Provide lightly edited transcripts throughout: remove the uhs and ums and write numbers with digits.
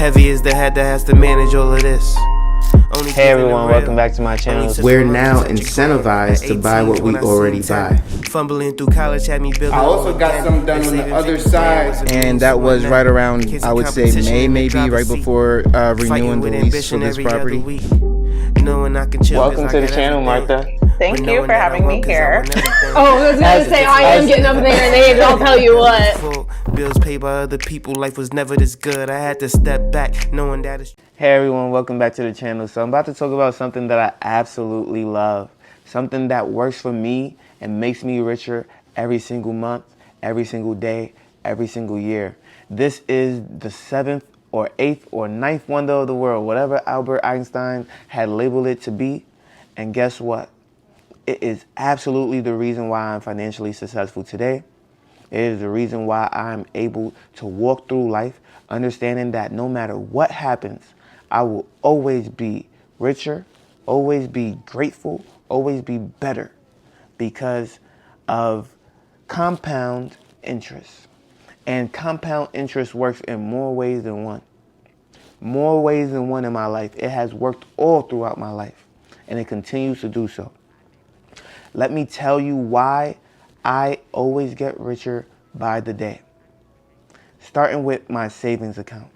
Heavy is the head that has to manage all of this. Hey everyone, welcome back to my channel. We're now incentivized to buy what we already buy. Fumbling through college had me building. I also got some done on the other side. And that was right around, I would say, May, maybe, right before renewing the lease for this property. Welcome to the channel, Martha. Thank you for having me here. Oh, I was going to say, I am getting up in their names, I'll tell you what. Bills paid by other people, life was never this good. I had to step back, knowing that it's... Hey everyone, welcome back to the channel. So I'm about to talk about something that I absolutely love. Something that works for me and makes me richer every single month, every single day, every single year. This is the 7th or 8th or 9th wonder of the world, whatever Albert Einstein had labeled it to be. And guess what? It is absolutely the reason why I'm financially successful today. It is the reason why I'm able to walk through life understanding that no matter what happens, I will always be richer, always be grateful, always be better because of compound interest. And compound interest works in more ways than one. More ways than one in my life. It has worked all throughout my life, and it continues to do so. Let me tell you why I always get richer by the day. Starting with my savings account.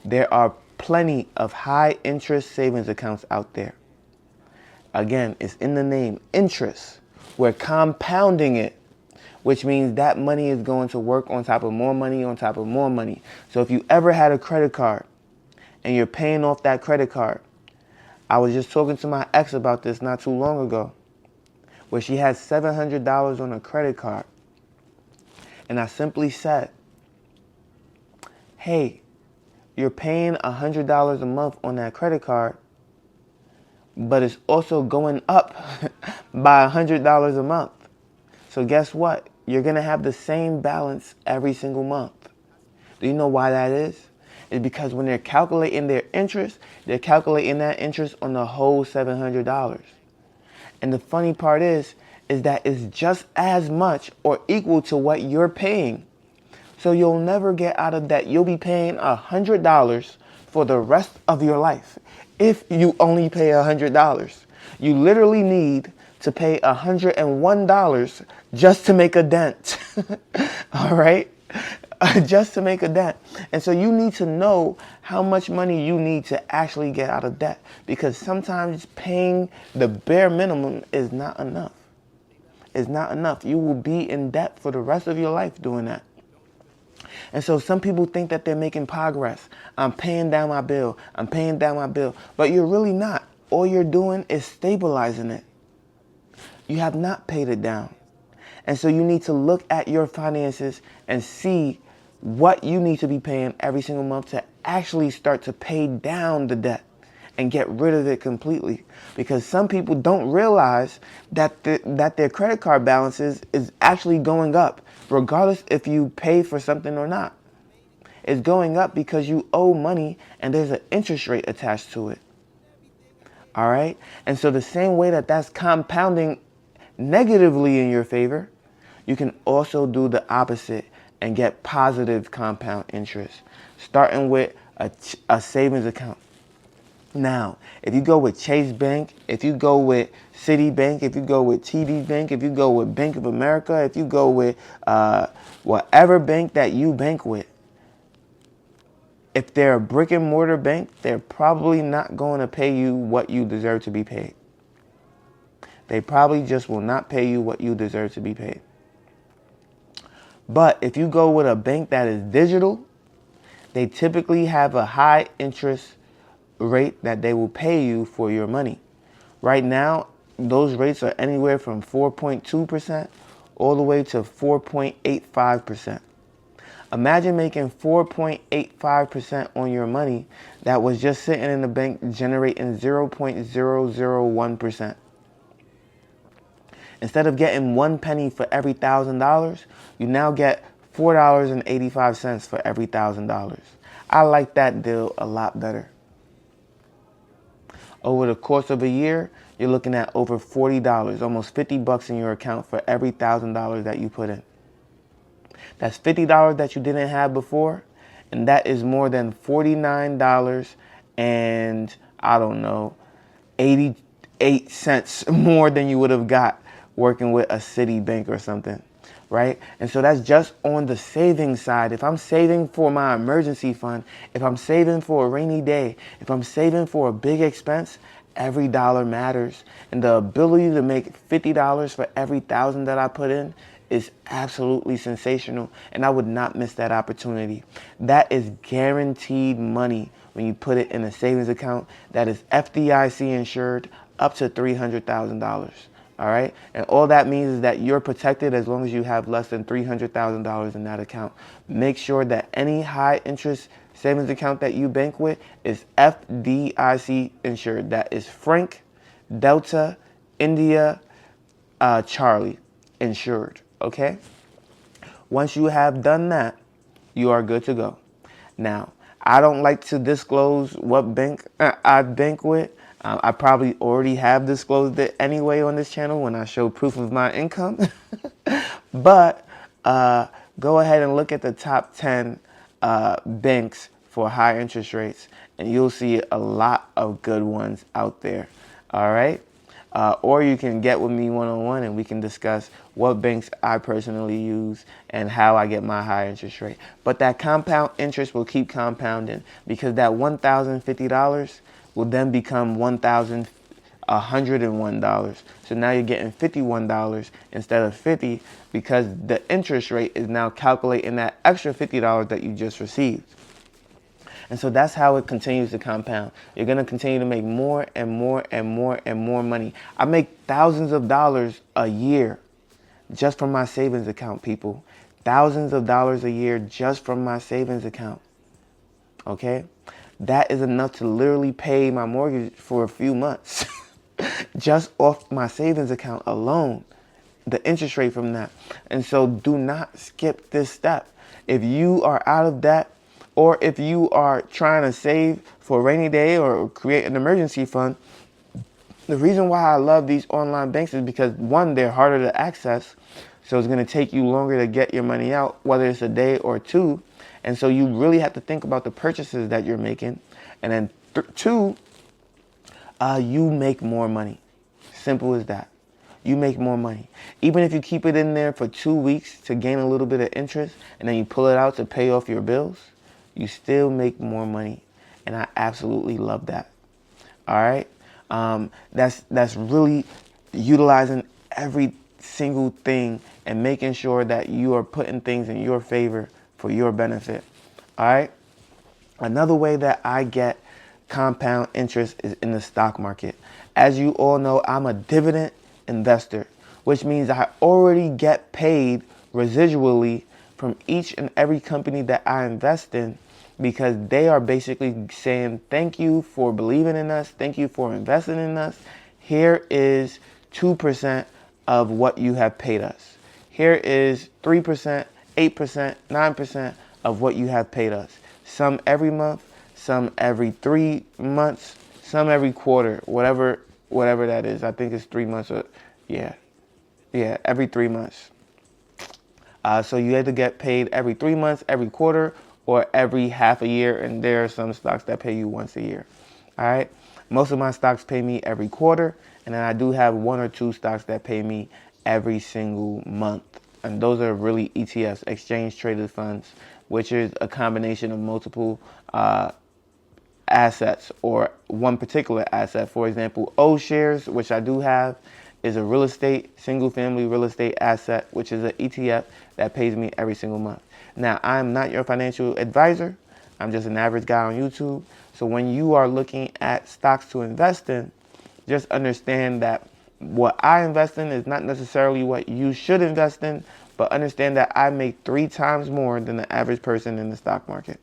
There are plenty of high interest savings accounts out there. Again, it's in the name, interest. We're compounding it, which means that money is going to work on top of more money on top of more money. So if you ever had a credit card and you're paying off that credit card, I was just talking to my ex about this not too long ago, where she had $700 on a credit card. And I simply said, hey, you're paying $100 a month on that credit card, but it's also going up by $100 a month. So guess what? You're going to have the same balance every single month. Do you know why that is? It's because when they're calculating their interest, they're calculating that interest on the whole $700. And the funny part is that it's just as much or equal to what you're paying. So you'll never get out of debt. You'll be paying $100 for the rest of your life if you only pay $100. You literally need to pay $101 just to make a dent. All right? Just to make a dent. And so you need to know how much money you need to actually get out of debt, because sometimes paying the bare minimum is not enough. It's not enough. You will be in debt for the rest of your life doing that. And so some people think that they're making progress. I'm paying down my bill. I'm paying down my bill. But you're really not. All you're doing is stabilizing it. You have not paid it down. And so you need to look at your finances and see what you need to be paying every single month to actually start to pay down the debt and get rid of it completely. Because some people don't realize that their credit card balances is actually going up, regardless if you pay for something or not. It's going up because you owe money and there's an interest rate attached to it. All right? And so the same way that that's compounding negatively in your favor, you can also do the opposite and get positive compound interest, starting with a savings account. Now, if you go with Chase Bank, if you go with Citibank, if you go with TD Bank, if you go with Bank of America, if you go with whatever bank that you bank with, if they're a brick and mortar bank, they're probably not going to pay you what you deserve to be paid. They probably just will not pay you what you deserve to be paid. But if you go with a bank that is digital, they typically have a high interest rate that they will pay you for your money. Right now, those rates are anywhere from 4.2% all the way to 4.85%. Imagine making 4.85% on your money that was just sitting in the bank generating 0.001%. Instead of getting 1 penny for every $1,000, you now get $4.85 for every $1,000. I like that deal a lot better. Over the course of a year, you're looking at over $40, almost $50 in your account for every $1,000 that you put in. That's $50 that you didn't have before, and that is more than $49 and I don't know, 88 cents more than you would have got working with a Citibank or something, right? And so that's just on the savings side. If I'm saving for my emergency fund, if I'm saving for a rainy day, if I'm saving for a big expense, every dollar matters. And the ability to make $50 for every $1,000 that I put in is absolutely sensational, and I would not miss that opportunity. That is guaranteed money when you put it in a savings account that is FDIC insured up to $300,000. All right, and all that means is that you're protected as long as you have less than $300,000 in that account. Make sure that any high interest savings account that you bank with is FDIC insured. That is Frank, Delta, India, Charlie insured. Okay. Once you have done that, you are good to go. Now, I don't like to disclose what bank I bank with. I probably already have disclosed it anyway on this channel when I show proof of my income. But go ahead and look at the top 10 banks for high interest rates, and you'll see a lot of good ones out there. All right. Or you can get with me one-on-one and we can discuss what banks I personally use and how I get my high interest rate. But that compound interest will keep compounding, because that $1,050 will then become $1,101. So now you're getting $51 instead of $50, because the interest rate is now calculating that extra $50 that you just received. And so that's how it continues to compound. You're going to continue to make more and more and more and more money. I make thousands of dollars a year just from my savings account, people. Thousands of dollars a year just from my savings account. Okay? That is enough to literally pay my mortgage for a few months. Just off my savings account alone. The interest rate from that. And so do not skip this step. If you are out of debt, or if you are trying to save for a rainy day or create an emergency fund, the reason why I love these online banks is because, one, they're harder to access. So it's going to take you longer to get your money out, whether it's a day or two. And so you really have to think about the purchases that you're making. And then two, you make more money. Simple as that. You make more money. Even if you keep it in there for 2 weeks to gain a little bit of interest, and then you pull it out to pay off your bills, you still make more money. And I absolutely love that. All right. That's really utilizing every single thing and making sure that you are putting things in your favor for your benefit. All right. Another way that I get compound interest is in the stock market. As you all know, I'm a dividend investor, which means I already get paid residually from each and every company that I invest in, because they are basically saying, thank you for believing in us. Thank you for investing in us. Here is 2% of what you have paid us. Here is 3%, 8%, 9% of what you have paid us. Some every month, some every 3 months, some every quarter, whatever that is. I think it's 3 months. Every 3 months. So you either get paid every 3 months, every quarter, or every half a year, and there are some stocks that pay you once a year. All right. Most of my stocks pay me every quarter, and then I do have 1 or 2 stocks that pay me every single month. And those are really ETFs, exchange traded funds, which is a combination of multiple assets or one particular asset. For example, O shares, which I do have, is a real estate, single family real estate asset, which is an ETF that pays me every single month. Now, I'm not your financial advisor. I'm just an average guy on YouTube. So when you are looking at stocks to invest in, just understand that what I invest in is not necessarily what you should invest in, but understand that I make 3 times more than the average person in the stock market.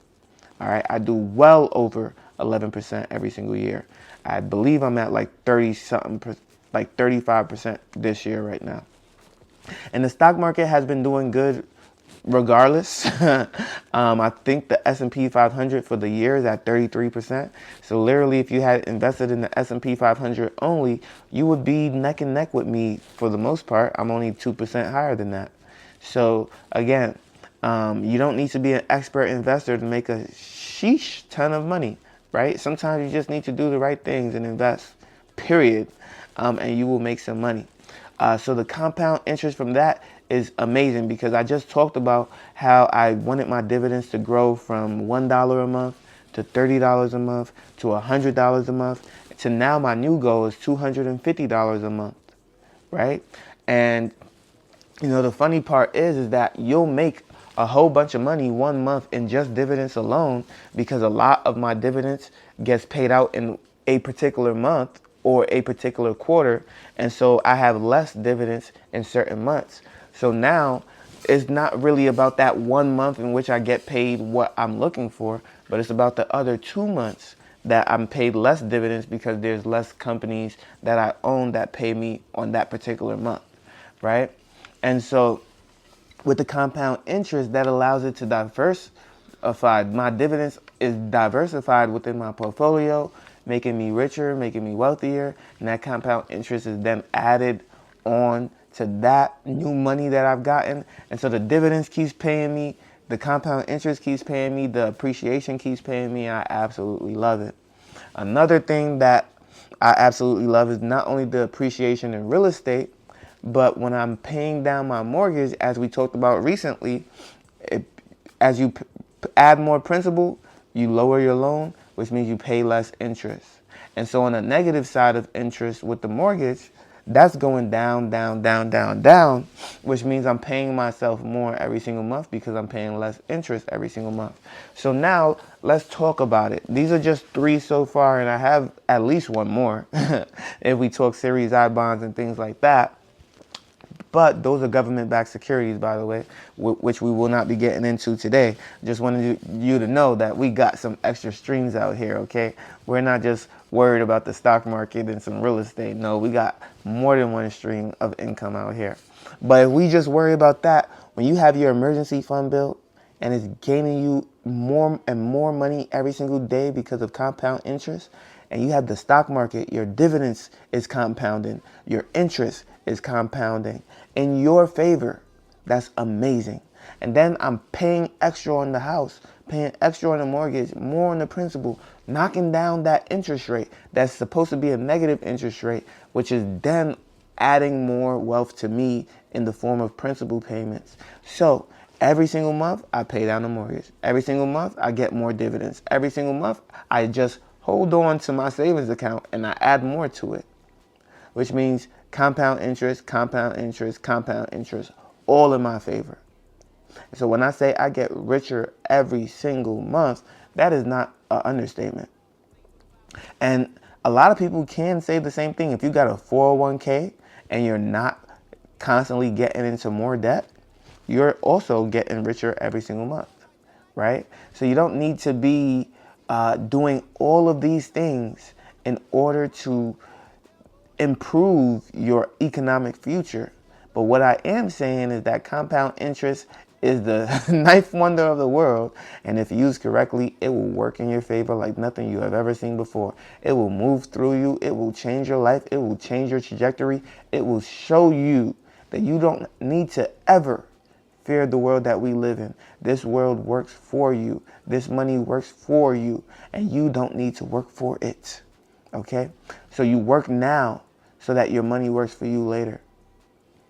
All right. I do well over 11% every single year. I believe I'm at like 30-something, like 35% this year right now. And the stock market has been doing good regardless. I think the S&P 500 for the year is at 33%. So literally, if you had invested in the S&P 500 only, you would be neck and neck with me for the most part. I'm only 2% higher than that. So again, You don't need to be an expert investor to make a sheesh ton of money, right? Sometimes you just need to do the right things and invest, period, and you will make some money. So the compound interest from that is amazing, because I just talked about how I wanted my dividends to grow from $1 a month to $30 a month to $100 a month to now my new goal is $250 a month, right? And the funny part is that you'll make a whole bunch of money 1 month in just dividends alone, because a lot of my dividends gets paid out in a particular month or a particular quarter, and so I have less dividends in certain months. So now it's not really about that 1 month in which I get paid what I'm looking for, but it's about the other 2 months that I'm paid less dividends because there's less companies that I own that pay me on that particular month, right? And so with the compound interest, that allows it to diversify. My dividends is diversified within my portfolio, making me richer, making me wealthier, and that compound interest is then added on to that new money that I've gotten. And so the dividends keeps paying me, the compound interest keeps paying me, the appreciation keeps paying me. I absolutely love it. Another thing that I absolutely love is not only the appreciation in real estate, but when I'm paying down my mortgage, as we talked about recently, as you add more principal, you lower your loan, which means you pay less interest. And so on the negative side of interest with the mortgage, that's going down, down, down, down, down, which means I'm paying myself more every single month because I'm paying less interest every single month. So now let's talk about it. These are just 3 so far, and I have at least 1 more if we talk Series I bonds and things like that. But those are government-backed securities, by the way, which we will not be getting into today. Just wanted you to know that we got some extra streams out here, okay? We're not just worried about the stock market and some real estate. No, we got more than 1 stream of income out here. But if we just worry about that, when you have your emergency fund built and it's gaining you more and more money every single day because of compound interest, and you have the stock market, your dividends is compounding, your interest is compounding in your favor. That's amazing. And then I'm paying extra on the house, paying extra on the mortgage, more on the principal, knocking down that interest rate that's supposed to be a negative interest rate, which is then adding more wealth to me in the form of principal payments. So every single month, I pay down the mortgage. Every single month, I get more dividends. Every single month, I just hold on to my savings account and I add more to it, which means compound interest, compound interest, compound interest, all in my favor. So when I say I get richer every single month, that is not an understatement. And a lot of people can say the same thing. If you got a 401k and you're not constantly getting into more debt, you're also getting richer every single month, right? So you don't need to be doing all of these things in order to improve your economic future. But what I am saying is that compound interest is the ninth wonder of the world, and if used correctly, it will work in your favor like nothing you have ever seen before. It will move through you, it will change your life, it will change your trajectory, it will show you that you don't need to ever fear the world that we live in. This world works for you. This money works for you, and you don't need to work for it. Okay? So you work now so that your money works for you later.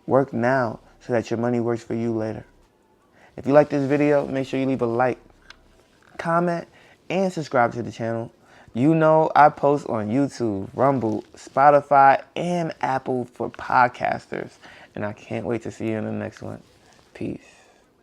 Work now so that your money works for you later. If you like this video, make sure you leave a like, comment, and subscribe to the channel. You know I post on YouTube, Rumble, Spotify, and Apple for podcasters. And I can't wait to see you in the next one. Peace.